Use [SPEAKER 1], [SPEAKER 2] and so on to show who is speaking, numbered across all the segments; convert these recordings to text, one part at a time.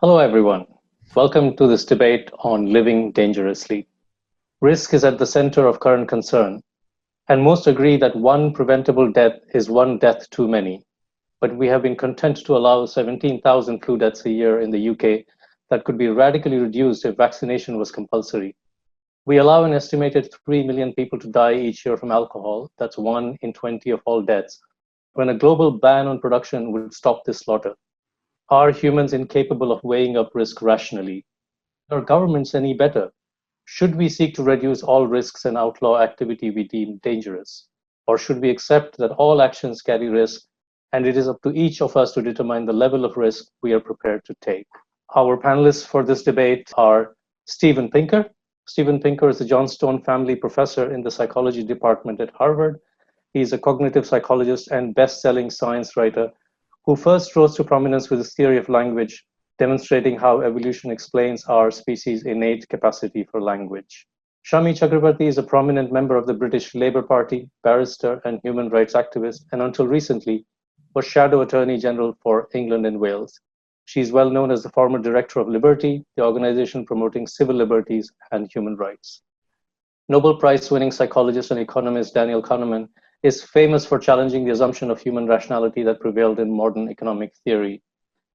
[SPEAKER 1] Hello, everyone. Welcome to this debate on living dangerously. Risk is at the center of current concern, and most agree that one preventable death is one death too many. But we have been content to allow 17,000 flu deaths a year in the UK that could be radically reduced if vaccination was compulsory. We allow an estimated 3 million people to die each year from alcohol. That's 1 in 20 of all deaths, when a global ban on production would stop this slaughter. Are humans incapable of weighing up risk rationally? Are governments any better? Should we seek to reduce all risks and outlaw activity we deem dangerous? Or should we accept that all actions carry risk and it is up to each of us to determine the level of risk we are prepared to take? Our panelists for this debate are Steven Pinker. Steven Pinker is a Johnstone Family Professor in the Psychology Department at Harvard. He's a cognitive psychologist and best-selling science writer who first rose to prominence with his theory of language, demonstrating how evolution explains our species' innate capacity for language. Shami Chakrabarti is a prominent member of the British Labour Party, barrister and human rights activist, and until recently was Shadow Attorney General for England and Wales. She is well known as the former director of Liberty, the organization promoting civil liberties and human rights. Nobel Prize-winning psychologist and economist Daniel Kahneman is famous for challenging the assumption of human rationality that prevailed in modern economic theory.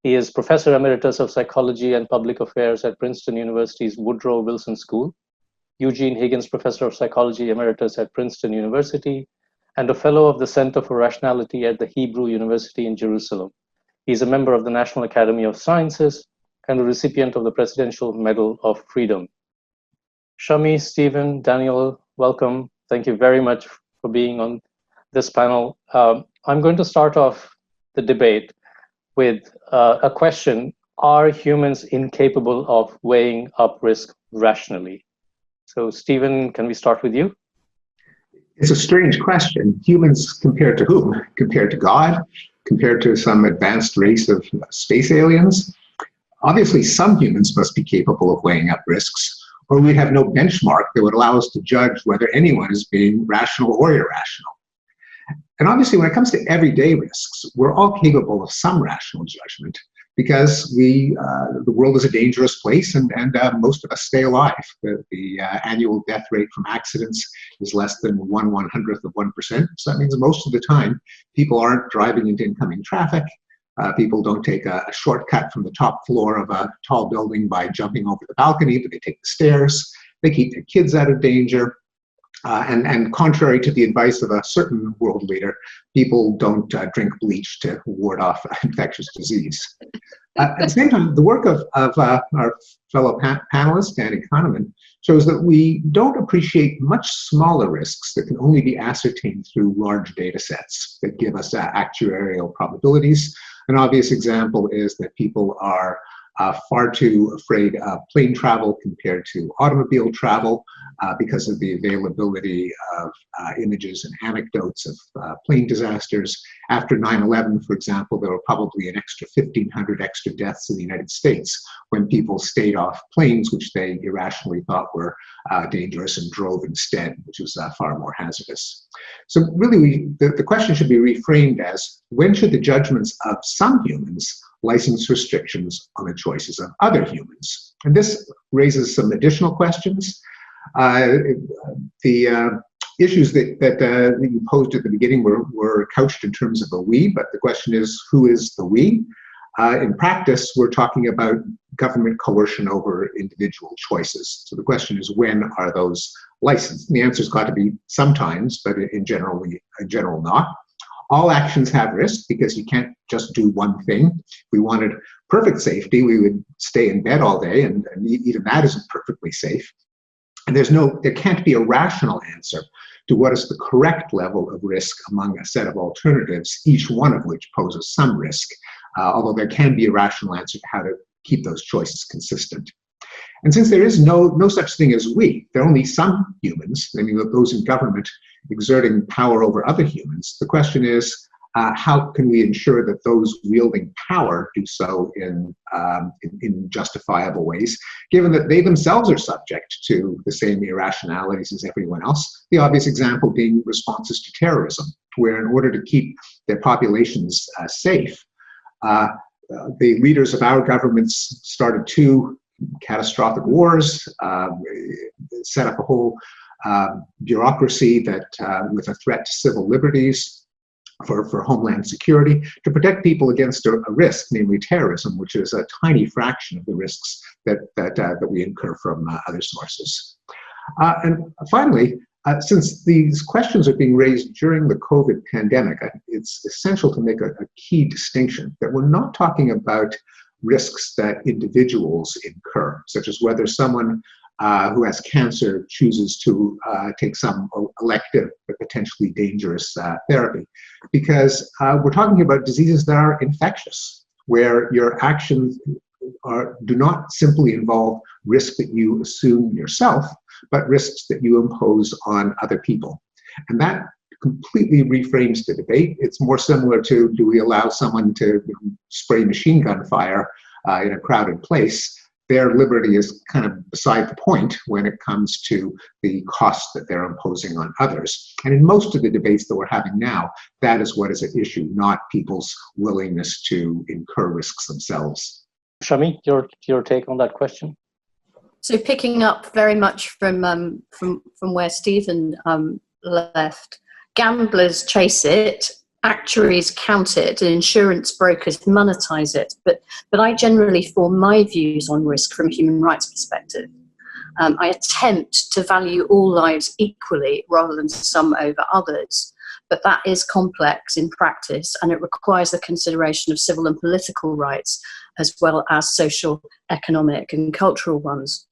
[SPEAKER 1] He is Professor Emeritus of Psychology and Public Affairs at Princeton University's Woodrow Wilson School, Eugene Higgins Professor of Psychology Emeritus at Princeton University, and a Fellow of the Center for Rationality at the Hebrew University in Jerusalem. He is a member of the National Academy of Sciences and a recipient of the Presidential Medal of Freedom. Shami, Steven, Daniel, welcome. Thank you very much for being on this panel. I'm going to start off the debate with a question. Are humans incapable of weighing up risk rationally? So Steven, can we start with you?
[SPEAKER 2] It's a strange question. Humans compared to whom? Compared to God? Compared to some advanced race of space aliens? Obviously, some humans must be capable of weighing up risks, or we'd have no benchmark that would allow us to judge whether anyone is being rational or irrational. And obviously, when it comes to everyday risks, we're all capable of some rational judgment because the world is a dangerous place and most of us stay alive. The annual death rate from accidents is less than 1/100th of 1%. So that means most of the time, people aren't driving into incoming traffic. People don't take a shortcut from the top floor of a tall building by jumping over the balcony, but they take the stairs. They keep their kids out of danger. And contrary to the advice of a certain world leader, people don't drink bleach to ward off infectious disease. At the same time, the work of our fellow panelist, Daniel Kahneman, shows that we don't appreciate much smaller risks that can only be ascertained through large data sets that give us actuarial probabilities. An obvious example is that people are far too afraid of plane travel compared to automobile travel because of the availability of images and anecdotes of plane disasters. After 9/11, for example, there were probably an extra 1,500 extra deaths in the United States when people stayed off planes, which they irrationally thought were dangerous, and drove instead, which was far more hazardous. So really, the question should be reframed as, when should the judgments of some humans license restrictions on the choices of other humans? And this raises some additional questions. The issues that you posed at the beginning were couched in terms of a we, but the question is, who is the we? In practice, we're talking about government coercion over individual choices. So the question is, when are those licensed? And the answer's got to be sometimes, but in general not. All actions have risk because you can't just do one thing. If we wanted perfect safety, we would stay in bed all day, and even that isn't perfectly safe. And there can't be a rational answer to what is the correct level of risk among a set of alternatives, each one of which poses some risk, although there can be a rational answer to how to keep those choices consistent. And since there is no such thing as we, there are only some humans, I mean those in government, exerting power over other humans, the question is, how can we ensure that those wielding power do so in justifiable ways, given that they themselves are subject to the same irrationalities as everyone else? The obvious example being responses to terrorism, where in order to keep their populations safe, the leaders of our governments started 2 catastrophic wars, set up a whole bureaucracy that, with a threat to civil liberties, for homeland security, to protect people against a risk, namely terrorism, which is a tiny fraction of the risks that we incur from other sources. And finally, since these questions are being raised during the COVID pandemic, it's essential to make a key distinction that we're not talking about risks that individuals incur, such as whether someone who has cancer chooses to take some elective but potentially dangerous therapy. Because we're talking about diseases that are infectious, where your actions do not simply involve risk that you assume yourself, but risks that you impose on other people. And that completely reframes the debate. It's more similar to, do we allow someone to spray machine gun fire in a crowded place? Their liberty is kind of beside the point when it comes to the cost that they're imposing on others. And in most of the debates that we're having now, that is what is at issue, not people's willingness to incur risks themselves.
[SPEAKER 1] Shami, your take on that question?
[SPEAKER 3] So picking up very much from where Stephen left, gamblers chase it, actuaries count it, and insurance brokers monetize it. But I generally form my views on risk from a human rights perspective. I attempt to value all lives equally rather than some over others. But that is complex in practice, and it requires the consideration of civil and political rights, as well as social, economic, and cultural ones.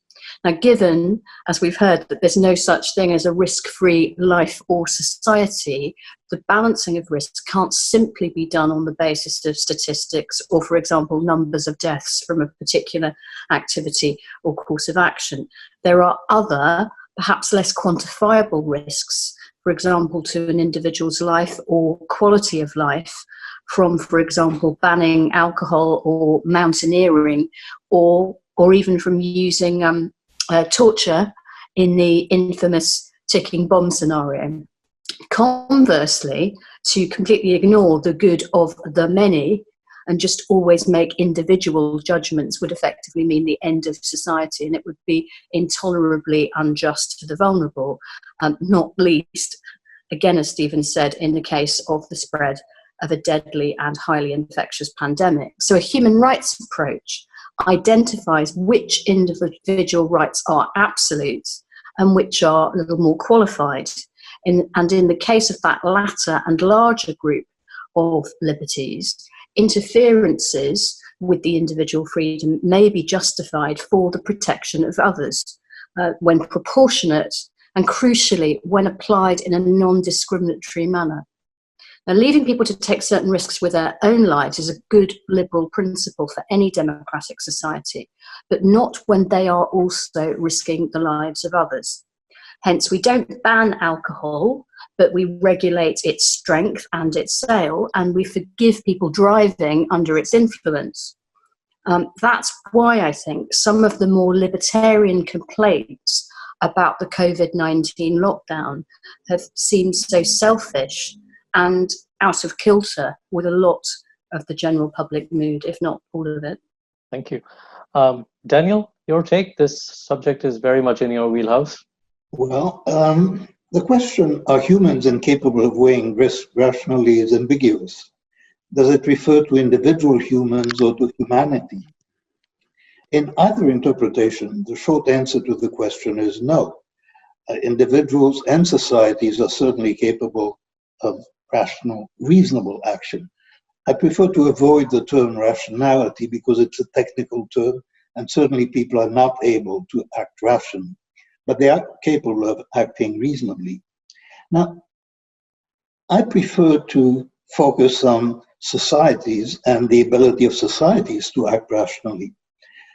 [SPEAKER 3] Now, given, as we've heard, that there's no such thing as a risk-free life or society, the balancing of risks can't simply be done on the basis of statistics or, for example, numbers of deaths from a particular activity or course of action. There are other, perhaps less quantifiable risks, for example, to an individual's life or quality of life from, for example, banning alcohol or mountaineering, or even from using torture in the infamous ticking bomb scenario. Conversely, to completely ignore the good of the many and just always make individual judgments would effectively mean the end of society, and it would be intolerably unjust to the vulnerable, not least, again, as Stephen said, in the case of the spread of a deadly and highly infectious pandemic. So a human rights approach identifies which individual rights are absolute and which are a little more qualified. And in the case of that latter and larger group of liberties, interferences with the individual freedom may be justified for the protection of others when proportionate and, crucially, when applied in a non-discriminatory manner. Now, leaving people to take certain risks with their own lives is a good liberal principle for any democratic society, but not when they are also risking the lives of others. Hence, we don't ban alcohol, but we regulate its strength and its sale, and we forgive people driving under its influence. That's why I think some of the more libertarian complaints about the COVID-19 lockdown have seemed so selfish and out of kilter with a lot of the general public mood, if not all of it.
[SPEAKER 1] Thank you. Daniel, your take? This subject is very much in your wheelhouse.
[SPEAKER 4] Well, the question, are humans incapable of weighing risk rationally, is ambiguous. Does it refer to individual humans or to humanity? In either interpretation, the short answer to the question is no. Individuals and societies are certainly capable of rational, reasonable action. I prefer to avoid the term rationality because it's a technical term, and certainly people are not able to act rationally, but they are capable of acting reasonably. Now, I prefer to focus on societies and the ability of societies to act rationally.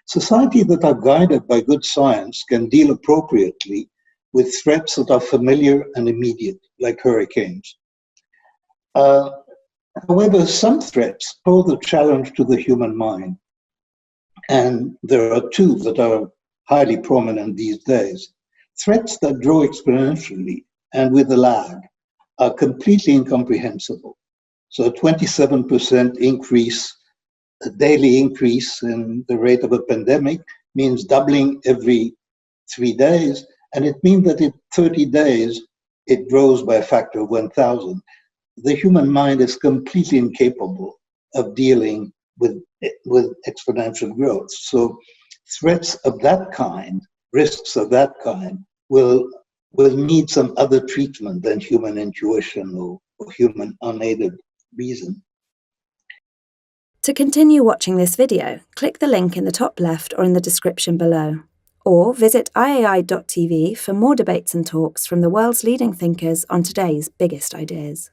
[SPEAKER 4] Societies that are guided by good science can deal appropriately with threats that are familiar and immediate, like hurricanes. However, some threats pose a challenge to the human mind, and there are two that are highly prominent these days. Threats that grow exponentially and with a lag are completely incomprehensible. So a 27% increase a daily increase in the rate of a pandemic means doubling every 3 days, and it means that in 30 days, it grows by a factor of 1,000. The human mind is completely incapable of dealing with exponential growth. So threats of that kind, risks of that kind, will need some other treatment than human intuition or human unaided reason.
[SPEAKER 5] To continue watching this video, click the link in the top left or in the description below. Or visit iai.tv for more debates and talks from the world's leading thinkers on today's biggest ideas.